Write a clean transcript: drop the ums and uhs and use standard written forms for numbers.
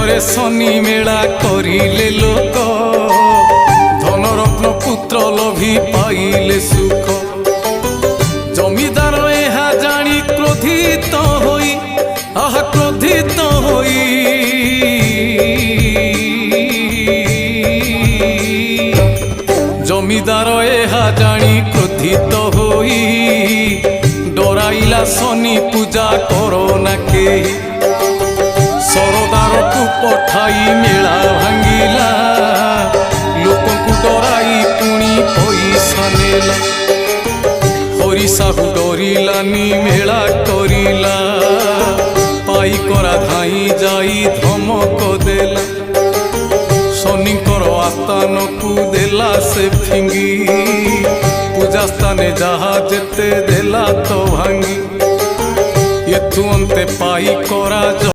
ঘরে শনি মেলা করিলে লোক, ধনরত্ন পুত্র লোভী পাইলে সুখ। জমিদার এহা জানি ক্রোধিত হই, আহা ক্রোধিত হই জমিদার এহা জানি ক্রোধিত হই, ডরাইলা শনি পূজা করো না কেহি। ସରଦାରକୁ ପଠାଇ ମେଳା ଭାଙ୍ଗିଲା, ଲୋକଙ୍କୁ ଡରାଇ ପୁଣି ପଇସା ନେଲା। ହରିସାହୁ ଡରିଲାନି ମେଳା କରିଲା, ପାଇକରା ଧାଇଁ ଯାଇ ଧମକ ଦେଲା। ଶନିଙ୍କର ଆସ୍ଥାନକୁ ଦେଲା ସେ ଫିଙ୍ଗି, ପୂଜା ସ୍ଥାନେ ଯାହା ଯେତେ ଦେଲା ତ ଭାଙ୍ଗି। ଏଥୁ ଅନ୍ତେ ପାଇକରା